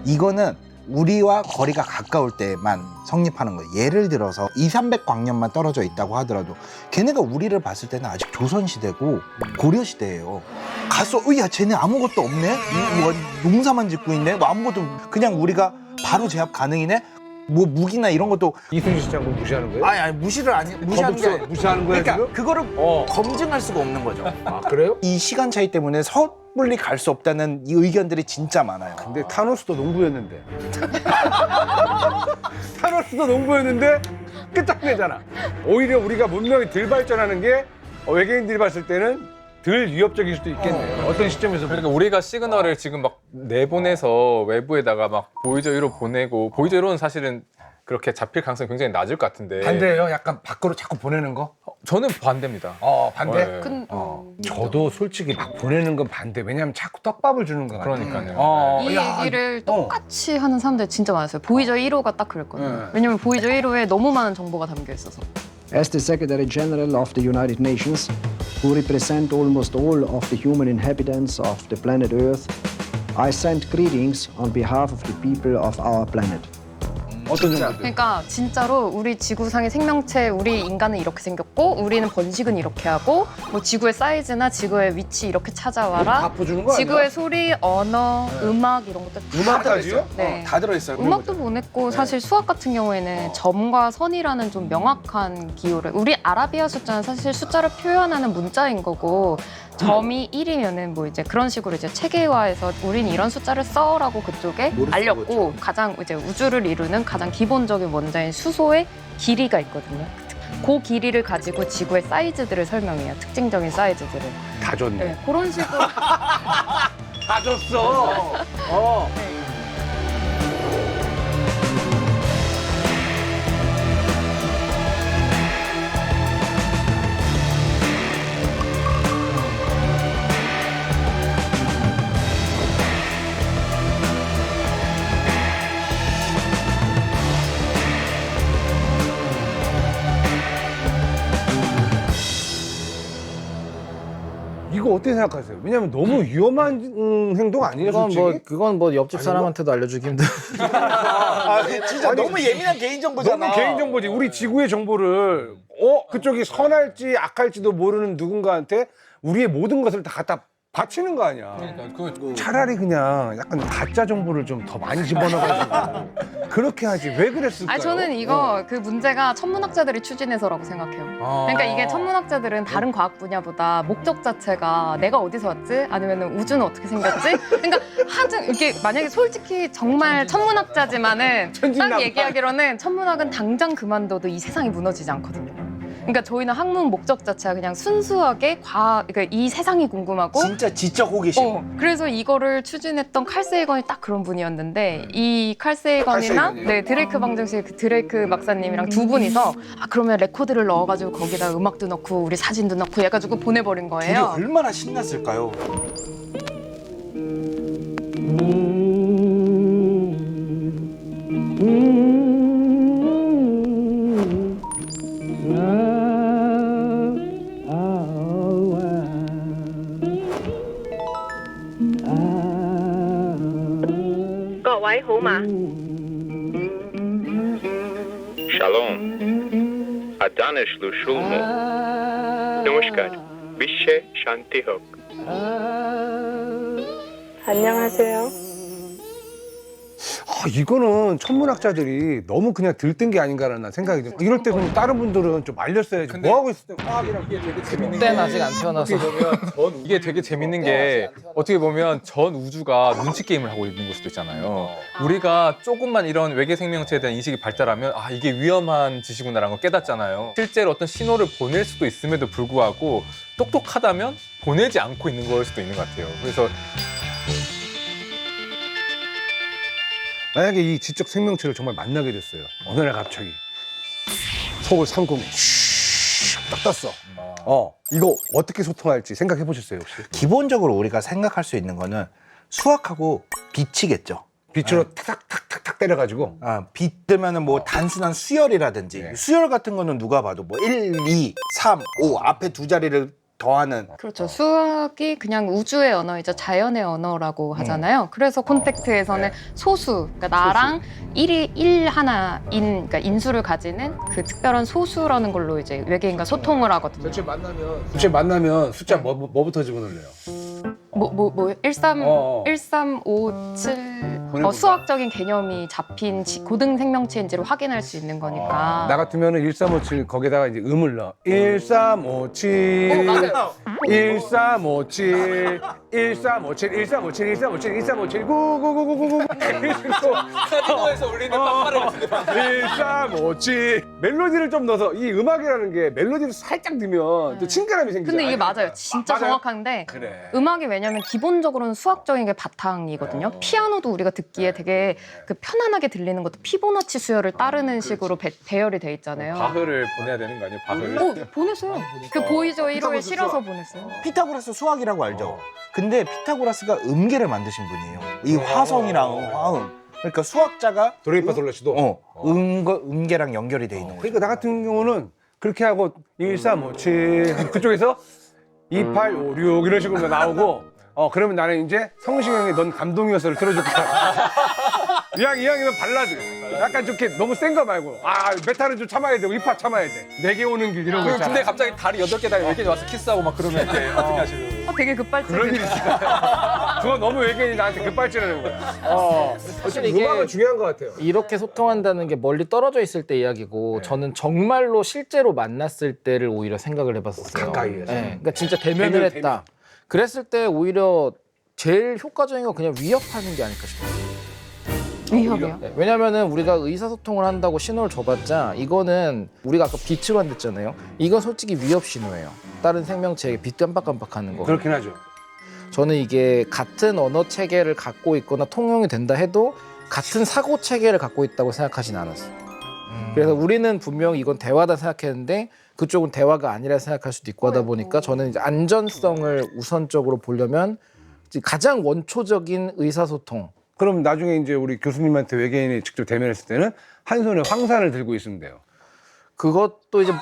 이거는 우리와 거리가 가까울 때만 성립하는 거예요. 예를 들어서 200~300광년만 떨어져 있다고 하더라도 걔네가 우리를 봤을 때는 아직 조선시대고 고려시대예요. 가서 야 쟤네 아무것도 없네? 뭐 농사만 짓고 있네? 뭐 아무것도 그냥 우리가 바로 제압 가능이네? 뭐 무기나 이런 것도 이순신 씨 장군 무시하는 거예요? 아니 무시하는 게 아니라 무시하는 거예요, 그러니까 지금? 그거를 검증할 수가 없는 거죠. 아, 그래요? 이 시간 차이 때문에 섣불리 갈 수 없다는 이 의견들이 진짜 많아요. 근데 타노스도 농부였는데. 타노스도 농부였는데 끝장내잖아. 오히려 우리가 문명이 덜 발전하는 게 외계인들이 봤을 때는 덜 위협적일 수도 있겠네요. 어떤 시점에서 그러니까 우리가 시그널을 지금 막 내보내서 외부에다가 막 보이저 1호 보내고 보이저 1호는 사실은 그렇게 잡힐 가능성이 굉장히 낮을 것 같은데 반대예요? 약간 밖으로 자꾸 보내는 거? 저는 반대입니다. 반대? 네. 저도 솔직히 막 보내는 건 반대. 왜냐면 자꾸 떡밥을 주는 거 같아요. 그러니까요. 이 얘기를 똑같이 하는 사람들이 진짜 많았어요. 보이저 1호가 딱 그랬거든요. 왜냐면 보이저 1호에 너무 많은 정보가 담겨 있어서. As the Secretary General of the United Nations, who represent almost all of the human inhabitants of the planet Earth, I send greetings on behalf of the people of our planet. 어떤 정보들? 그러니까 진짜로 우리 지구상의 생명체, 우리 인간은 이렇게 생겼고 우리는 번식은 이렇게 하고 뭐 지구의 사이즈나 지구의 위치 이렇게 찾아와라. 다 보여주는 거 아니야? 지구의 소리, 언어, 음악 이런 것들 다 음악까지요? 들어있어요. 네. 다 들어있어요. 음악도 보냈고 사실 수학 같은 경우에는 점과 선이라는 좀 명확한 기호를 우리 아라비아 숫자는 사실 숫자를 표현하는 문자인 거고 점이 1이면은 뭐 이제 그런 식으로 이제 체계화해서 우린 이런 숫자를 써라고 그쪽에 알렸고 가장 이제 우주를 이루는 가장 기본적인 원자인 수소의 길이가 있거든요. 그 길이를 가지고 지구의 사이즈들을 설명해요. 특징적인 사이즈들을. 다 줬네. 네, 그런 식으로. 다 줬어. 이거 어떻게 생각하세요? 왜냐면 너무 위험한 행동 아니에요, 솔직히? 그건 뭐 옆집 사람한테도 알려주기 힘든. 진짜 너무 예민한 개인정보잖아. 너무 개인정보지. 우리 지구의 정보를 그쪽이 선할지 악할지도 모르는 누군가한테 우리의 모든 것을 다 갖다 바치는 거 아니야. 차라리 그냥 약간 가짜 정보를 좀 더 많이 집어넣어가지고 그렇게 하지. 왜 그랬을까요? 아니 저는 이거 그 문제가 천문학자들이 추진해서라고 생각해요. 그러니까 이게 천문학자들은 다른 과학 분야보다 목적 자체가 내가 어디서 왔지? 아니면 우주는 어떻게 생겼지? 그러니까 하여튼 이게 만약에 솔직히 정말 천문학자지만은 딱 얘기하기로는 천문학은 당장 그만둬도 이 세상이 무너지지 않거든요. 그러니까 저희는 학문 목적 자체가 그냥 순수하게 그러니까 이 세상이 궁금하고 진짜 지적 호기심. 그래서 이거를 추진했던 칼 세이건이 딱 그런 분이었는데 이 칼 세이건이나 드레이크 방정식 그 드레이크 박사님이랑 두 분이서 그러면 레코드를 넣어가지고 거기다 음악도 넣고 우리 사진도 넣고 해가지고 보내버린 둘이 거예요. 얼마나 신났을까요? Shalom. Adanish Lushulmo. Namaskar. Vishe Shanti Hok. 안녕하세요. 이거는 천문학자들이 너무 그냥 들뜬 게 아닌가라는 생각이 들어요. 이럴 때 그럼 다른 분들은 좀 알렸어야지. 뭐 하고 있을 때 과학이랑 이게 되게 재밌는 그때는 아직 안 태어나서. 이게 되게 재밌는 게 어떻게 보면 전 우주가 눈치 게임을 하고 있는 걸 수도 있잖아요. 우리가 조금만 이런 외계 생명체에 대한 인식이 발달하면 아 이게 위험한 짓이구나라는 걸 깨닫잖아요. 실제로 어떤 신호를 보낼 수도 있음에도 불구하고 똑똑하다면 보내지 않고 있는 걸 수도 있는 것 같아요. 그래서 만약에 이 지적 생명체를 정말 만나게 됐어요. 어느 날 갑자기 서울 상공에 딱 떴어. 이거 어떻게 소통할지 생각해 보셨어요 혹시? 기본적으로 우리가 생각할 수 있는 거는 수학하고 빛이겠죠. 빛으로 탁탁탁탁탁 때려가지고 빛 뜨면은 뭐 단순한 수열이라든지 수열 같은 거는 누가 봐도 뭐 1, 2, 3, 5 앞에 두 자리를 더하는 그렇죠. 수학이 그냥 우주의 언어이자 자연의 언어라고 하잖아요. 그래서 콘택트에서는 소수, 그러니까 나랑 일 하나인, 그러니까 인수를 가지는 그 특별한 소수라는 걸로 이제 외계인과 소통을 하거든요. 도대체 만나면 숫자 뭐부터 집어넣을래요? 1357 수학적인 개념이 잡힌 고등 생명체인지를 확인할 수 있는 거니까. 나 같으면은 1357 거기다가 이제 음을 넣어. 1357 1357 1357 1357 1357 1357 999999 카지노에서 울리는 빵빠레 같은데 1357 멜로디를 좀 넣어서 이 음악이라는 게 멜로디를 살짝 넣으면 또 친근함이 생기잖아요. 근데 이게 맞아요. 진짜 맞아요? 정확한데 그래. 음악이 왜냐면 기본적으로는 수학적인 게 바탕이거든요. 피아노도 우리가 듣기에 되게 그 편안하게 들리는 것도 피보나치 수열을 따르는 식으로 배열이 돼 있잖아요. 바흐를 보내야 되는 거 아니에요? 바흐를? 보냈어요. 그 보이저 1호에 실어서 보냈어요. 피타고라스 수학이라고 알죠? 근데 피타고라스가 음계를 만드신 분이에요. 이 화성이랑 화음. 그러니까 수학자가 도레미파솔라시도 음계랑 연결이 돼 있는 거예요. 그러니까 나 같은 경우는 그렇게 하고 1357 그쪽에서 2856 이런 식으로 나오고 그러면 나는 이제 성시경의 넌 감동이었어를 틀어줬다. 이왕이면 발라드. 약간 좀 이렇게 너무 센 거 말고 메탈은 좀 참아야 되고 힙합 참아야 돼. 내게 오는 길 이런 거 있잖아. 근데 갑자기 다리 8개 달에 외계인 와서 키스하고 막 그러면 이제 어떻게 하시려고? 되게 급발진. 그런 일이 있어. 그거 너무 외계인이 나한테 급발진하는 거야. 사실 이게 음악은 중요한 것 같아요. 이렇게 소통한다는 게 멀리 떨어져 있을 때 이야기고 저는 정말로 실제로 만났을 때를 오히려 생각을 해봤었어요. 가까이에서. 그러니까 진짜 대면을 했다. 그랬을 때 오히려 제일 효과적인 건 그냥 위협하는 게 아닐까 싶어요. 위협이요? 네, 왜냐면은 우리가 의사소통을 한다고 신호를 줘봤자 이거는 우리가 아까 빛으로 한댔잖아요. 이건 솔직히 위협 신호예요. 다른 생명체에게 빛 깜빡깜빡하는 거. 그렇긴 하죠. 저는 이게 같은 언어 체계를 갖고 있거나 통용이 된다 해도 같은 사고 체계를 갖고 있다고 생각하진 않았어요. 그래서 우리는 분명히 이건 대화다 생각했는데 그쪽은 대화가 아니라 생각할 수도 있고 하다 보니까 저는 이제 안전성을 우선적으로 보려면 가장 원초적인 의사소통. 그럼 나중에 이제 우리 교수님한테 외계인이 직접 대면했을 때는 한 손에 황산을 들고 있으면 돼요. 그것도 이제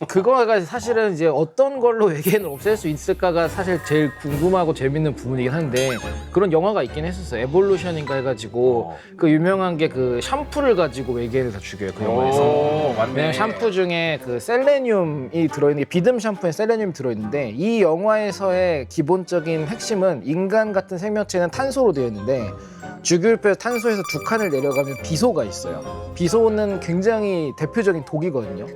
그거가 사실은 이제 어떤 걸로 외계인을 없앨 수 있을까가 사실 제일 궁금하고 재밌는 부분이긴 한데 그런 영화가 있긴 했었어요. 에볼루션인가 해가지고 그 유명한 게 그 샴푸를 가지고 외계인을 다 죽여요. 그 영화에서. 맞네. 샴푸 중에 그 셀레늄이 들어있는 게 비듬 샴푸에 셀레늄이 들어있는데 이 영화에서의 기본적인 핵심은 인간 같은 생명체는 탄소로 되어 있는데 주기율표에서 탄소에서 2칸을 내려가면 비소가 있어요. 비소는 굉장히 대표적인 독이거든요.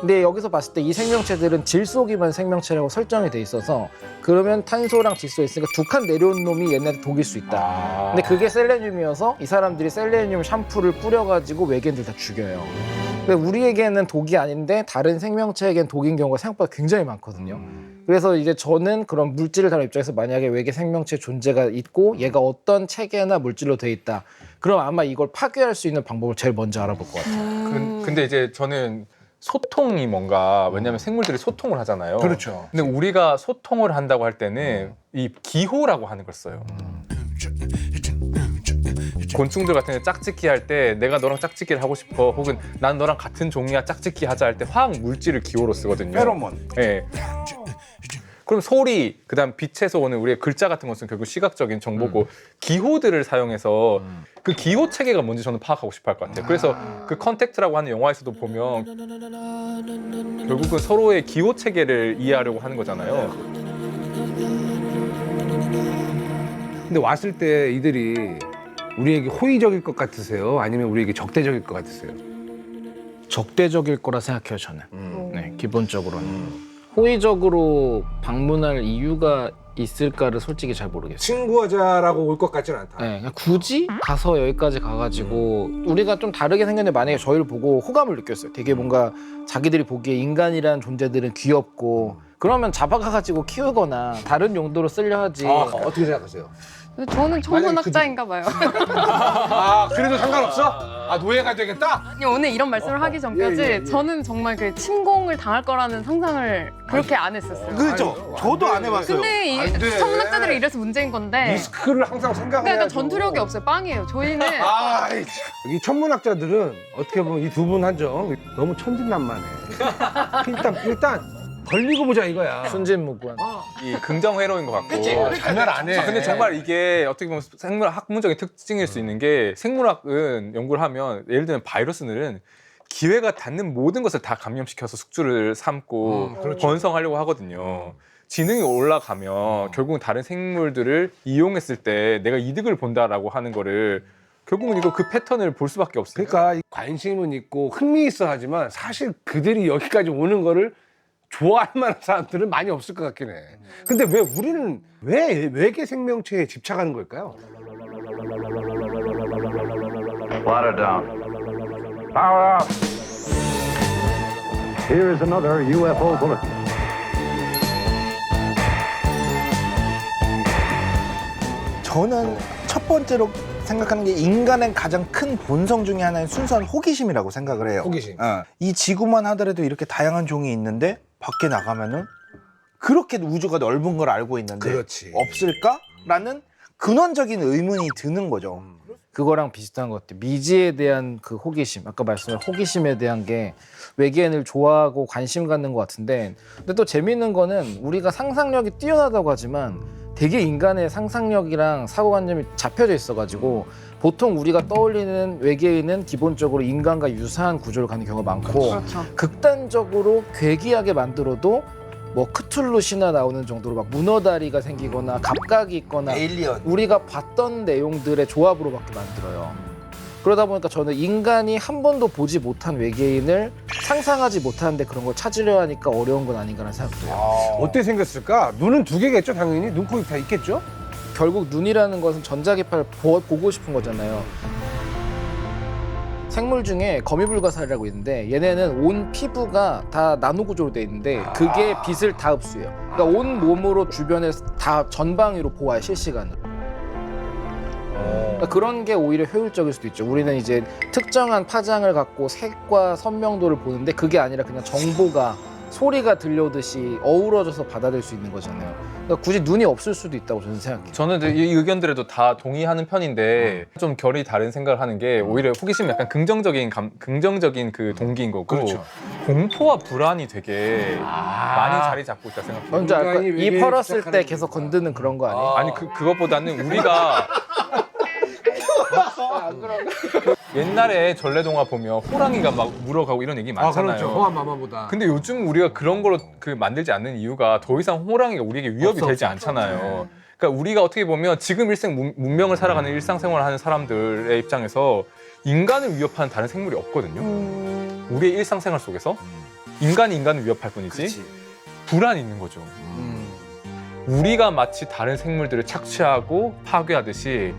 근데 여기서 봤을 때 이 생명체들은 질소 기반 생명체라고 설정이 돼 있어서 그러면 탄소랑 질소 있으니까 2칸 내려온 놈이 얘네한테 독일 수 있다. 근데 그게 셀레늄이어서 이 사람들이 셀레늄 샴푸를 뿌려가지고 외계인들 다 죽여요. 근데 우리에게는 독이 아닌데 다른 생명체에겐 독인 경우가 생각보다 굉장히 많거든요. 그래서 이제 저는 그런 물질을 다루는 입장에서 만약에 외계 생명체 존재가 있고 얘가 어떤 체계나 물질로 돼 있다. 그럼 아마 이걸 파괴할 수 있는 방법을 제일 먼저 알아볼 것 같아요. 근데 이제 저는 소통이 뭔가 왜냐면 생물들이 소통을 하잖아요. 그렇죠. 근데 우리가 소통을 한다고 할 때는 이 기호라고 하는 걸 써요. 곤충들 같은 게 짝짓기 할 때 내가 너랑 짝짓기를 하고 싶어 혹은 난 너랑 같은 종이야 짝짓기 하자 할 때 화학 물질을 기호로 쓰거든요. 페로몬. 네. 그럼 소리, 그다음 빛에서 오는 우리의 글자 같은 것은 결국 시각적인 정보고 기호들을 사용해서 그 기호 체계가 뭔지 저는 파악하고 싶어 할 것 같아요. 그래서 그 컨택트라고 하는 영화에서도 보면 결국은 서로의 기호 체계를 이해하려고 하는 거잖아요. 근데 왔을 때 이들이 우리에게 호의적일 것 같으세요? 아니면 우리에게 적대적일 것 같으세요? 적대적일 거라 생각해요, 저는. 네, 기본적으로는. 호의적으로 방문할 이유가 있을까를 솔직히 잘 모르겠어요. 친구하자라고 올 것 같지는 않다. 네, 그냥 굳이 가서 여기까지 가가지고 우리가 좀 다르게 생겼는데 만약에 저희를 보고 호감을 느꼈어요. 되게 뭔가 자기들이 보기에 인간이라는 존재들은 귀엽고 그러면 잡아가가지고 키우거나 다른 용도로 쓰려 하지. 어떻게 생각하세요? 저는 천문학자인가 봐요. 아, 그래도 상관없어? 아, 노예가 되겠다? 아니, 오늘 이런 말씀을 하기 전까지 저는 정말 그 침공을 당할 거라는 상상을 그렇게 안 했었어요. 그죠? 저도 안 해봤어요. 근데 이 천문학자들이 이래서 문제인 건데 리스크를 항상 생각해야 그러니까 전투력이 없어요. 빵이에요. 저희는 이 천문학자들은 어떻게 보면 이 두 분 한정 너무 천진난만해. 일단 걸리고 보자 이거야. 순진무구한. 이 긍정 회로인 것 같고. 장난 안 해. 근데 정말 이게 어떻게 보면 생물학 학문적인 특징일 수 있는 게 생물학은 연구를 하면 예를 들면 바이러스는 기회가 닿는 모든 것을 다 감염시켜서 숙주를 삼고 번성하려고 하거든요. 지능이 올라가면 결국은 다른 생물들을 이용했을 때 내가 이득을 본다라고 하는 거를 결국은 이거 그 패턴을 볼 수밖에 없어요. 그러니까 관심은 있고 흥미있어 하지만 사실 그들이 여기까지 오는 거를 좋아할 만한 사람들은 많이 없을 것 같긴 해. 근데 왜 우리는 왜 외계 생명체에 집착하는 걸까요? Water down. Power up. Here is another UFO bulletin. 저는 첫 번째로 생각하는 게 인간의 가장 큰 본성 중에 하나인 순수한 호기심이라고 생각을 해요. 호기심. 이 지구만 하더라도 이렇게 다양한 종이 있는데 밖에 나가면은 그렇게 우주가 넓은 걸 알고 있는데 그렇지. 없을까라는 근원적인 의문이 드는 거죠. 그거랑 비슷한 것 같아요. 미지에 대한 그 호기심, 아까 말씀한 호기심에 대한 게 외계인을 좋아하고 관심 갖는 것 같은데, 근데 또 재미있는 거는 우리가 상상력이 뛰어나다고 하지만 되게 인간의 상상력이랑 사고관념이 잡혀져 있어가지고 보통 우리가 떠올리는 외계인은 기본적으로 인간과 유사한 구조를 갖는 경우가 많고 극단적으로 괴기하게 만들어도 뭐 크툴루 신화 나오는 정도로 막 문어다리가 생기거나 갑각이 있거나 에일리언. 우리가 봤던 내용들의 조합으로밖에 만들어요. 그러다 보니까 저는 인간이 한 번도 보지 못한 외계인을 상상하지 못하는데 그런 걸 찾으려 하니까 어려운 건 아닌가라는 생각도 해요. 어떻게 생겼을까? 눈은 두 개겠죠, 당연히. 눈, 코, 입 다 있겠죠? 결국 눈이라는 것은 전자기파를 보고 싶은 거잖아요. 생물 중에 거미불가사리라고 있는데 얘네는 온 피부가 다 나노 구조로 돼 있는데 그게 빛을 다 흡수해요. 그러니까 온 몸으로 주변을 다 전방위로 보아요, 실시간으로. 그러니까 그런 게 오히려 효율적일 수도 있죠. 우리는 이제 특정한 파장을 갖고 색과 선명도를 보는데 그게 아니라 그냥 정보가 소리가 들려오듯이 어우러져서 받아들일 수 있는 거잖아요. 그러니까 굳이 눈이 없을 수도 있다고 저는 생각해요. 저는 이 의견들에도 다 동의하는 편인데 좀 결이 다른 생각을 하는 게 오히려 호기심은 약간 긍정적인 그 동기인 거고 그렇죠. 공포와 불안이 되게 많이 자리 잡고 있다 생각해요. 뭔지 알까? 인간이 입 외계에 헐었을 때 집착하는 계속 건드는 그런 거 아니에요? 아니 그것보다는 우리가 옛날에 전래동화 보면 호랑이가 막 물어가고 이런 얘기 많잖아요. 그렇죠. 호암 마마보다. 근데 요즘 우리가 그런 걸로 만들지 않는 이유가 더 이상 호랑이가 우리에게 위협이 되지 않잖아요. 그러니까 우리가 어떻게 보면 지금 문명을 살아가는 일상생활을 하는 사람들의 입장에서 인간을 위협하는 다른 생물이 없거든요. 우리의 일상생활 속에서 인간이 인간을 위협할 뿐이지 불안이 있는 거죠. 우리가 마치 다른 생물들을 착취하고 파괴하듯이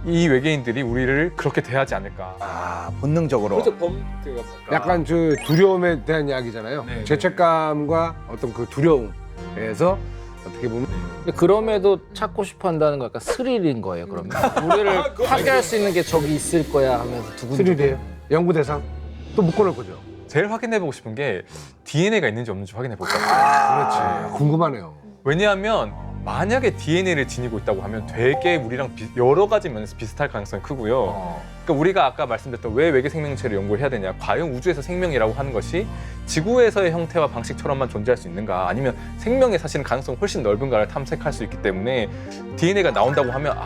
이 외계인들이 우리를 그렇게 대하지 않을까. 본능적으로. 약간 그 두려움에 대한 이야기잖아요. 네. 죄책감과 어떤 그 두려움에서 어떻게 보면 근데 그럼에도 찾고 싶어 한다는 거 약간 스릴인 거예요, 그러면. 우리를 파괴할 수 있는 게 저기 있을 거야 하면서 두근두근. 스릴이에요. 연구 대상 또 묶어놓을 거죠. 제일 확인해보고 싶은 게 DNA가 있는지 없는지 확인해볼까. 그렇지. 궁금하네요. 왜냐하면 만약에 DNA를 지니고 있다고 하면 되게 우리랑 여러 가지 면에서 비슷할 가능성이 크고요. 그러니까 우리가 아까 말씀드렸던 왜 외계 생명체를 연구를 해야 되냐. 과연 우주에서 생명이라고 하는 것이 지구에서의 형태와 방식처럼만 존재할 수 있는가, 아니면 생명의 사실은 가능성이 훨씬 넓은가를 탐색할 수 있기 때문에 DNA가 나온다고 하면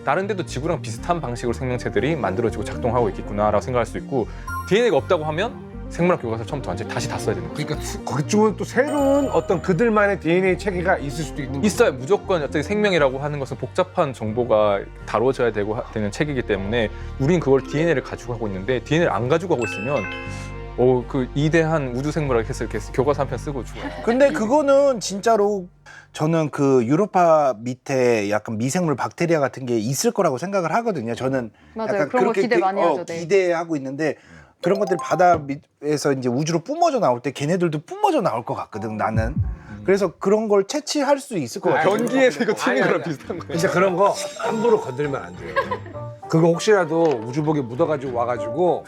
다른 데도 지구랑 비슷한 방식으로 생명체들이 만들어지고 작동하고 있겠구나라고 생각할 수 있고, DNA가 없다고 하면 생물학 교과서 처음부터 완전히 다시 다 써야 되는 거죠. 그러니까 거기쯤은 또 새로운 어떤 그들만의 DNA 체계가 있을 수도 있는 거죠. 있어요. 무조건 어떻게 생명이라고 하는 것은 복잡한 정보가 다뤄져야 되는 책이기 때문에 우린 그걸 DNA를 가지고 하고 있는데, DNA를 안 가지고 하고 있으면 그 이대한 우주 생물학 해서 이렇게 교과서 한 편 쓰고 죽어요. 근데 그거는 진짜로 저는 그 유로파 밑에 약간 미생물 박테리아 같은 게 있을 거라고 생각을 하거든요. 저는 맞아요. 약간 그런 거 그렇게 기대 많이 하죠. 네. 기대하고 있는데, 그런 것들이 바다 밑에서 이제 우주로 뿜어져 나올 때 걔네들도 뿜어져 나올 것 같거든, 나는. 그래서 그런 걸 채취할 수 있을 것 같아요. 변기에서 이거 튀는 거랑 비슷한 거예요. 진짜 그런 거 함부로 건들면 안 돼요. 그거 혹시라도 우주복에 묻어가지고 와가지고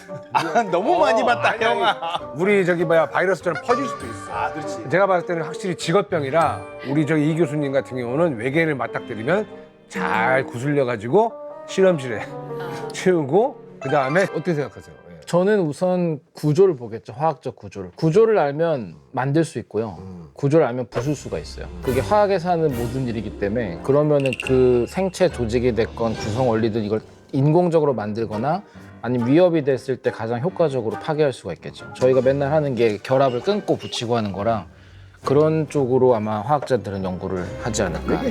너무 많이 봤다, 형아. 우리 바이러스처럼 퍼질 수도 있어. 그렇지. 제가 봤을 때는 확실히 직업병이라 우리 이 교수님 같은 경우는 외계인을 맞닥뜨리면 잘 구슬려가지고 실험실에 채우고, 그 다음에 어떻게 생각하세요? 저는 우선 구조를 보겠죠. 화학적 구조를. 구조를 알면 만들 수 있고요. 구조를 알면 부술 수가 있어요. 그게 화학에서 하는 모든 일이기 때문에, 그러면은 그 생체 조직이 됐건 구성 원리든 이걸 인공적으로 만들거나 아니면 위협이 됐을 때 가장 효과적으로 파괴할 수가 있겠죠. 저희가 맨날 하는 게 결합을 끊고 붙이고 하는 거라, 그런 쪽으로 아마 화학자들은 연구를 하지 않을까.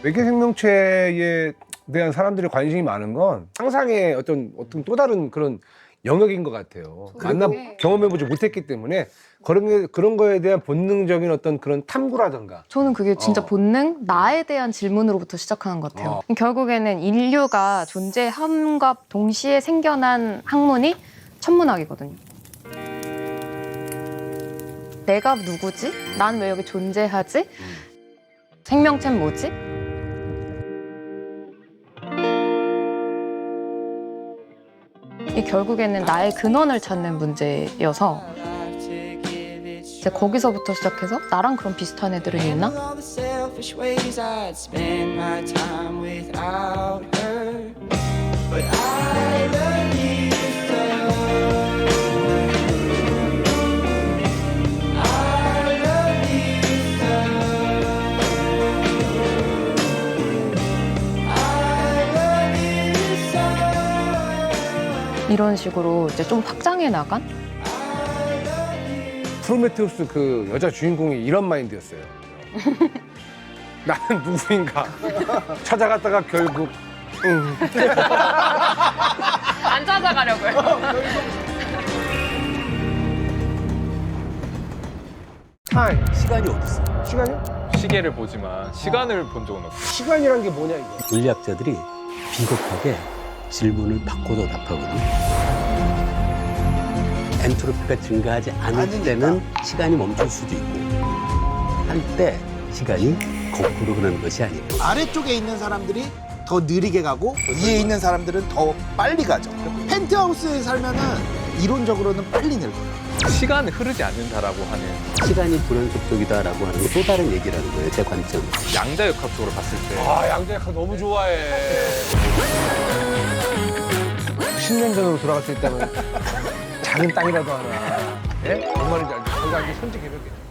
외계 생명체에 대한 사람들의 관심이 많은 건 상상의 어떤 또 다른 그런 영역인 것 같아요. 경험해보지 못했기 때문에 그런 거에 대한 본능적인 어떤 그런 탐구라든가. 저는 그게 진짜 본능, 나에 대한 질문으로부터 시작하는 것 같아요. 결국에는 인류가 존재함과 동시에 생겨난 학문이 천문학이거든요. 내가 누구지? 난 왜 여기 존재하지? 생명체는 뭐지? 이 결국에는 나의 근원을 찾는 문제여서 이제 거기서부터 시작해서 나랑 그런 비슷한 애들은 있나? 이런 식으로 이제 좀 확장해 나간? 프로메테우스 그 여자 주인공이 이런 마인드였어요. 나는 누구인가 찾아갔다가 결국 안 찾아가려고요. 타임. 시간이 어디 있어? 시간이요? 시계를 보지만 시간을 본 적은 없어요. 시간이란 게 뭐냐 이거. 물리학자들이 비겁하게 질문을 바꿔서 답하거든. 엔트로피가 증가하지 않을 때는 시간이 멈출 수도 있고, 할 때 시간이 거꾸로 흐르는 것이 아니고. 아래쪽에 있는 사람들이 더 느리게 가고 위에 있는 사람들은 더 빨리 가죠. 펜트하우스에 살면은 이론적으로는 빨리 늙어요. 시간이 흐르지 않는다라고 하는, 시간이 불안 속도이다라고 하는 게 또 다른 얘기라는 거예요, 제 관점. 양자역학적으로 봤을 때. 양자역학 너무 좋아해. 10년 전으로 돌아갈 수 있다면 작은 땅이라도 하나. 예? 뭔 말인지 알죠? 거기가 이제 손짓 개벽이에요.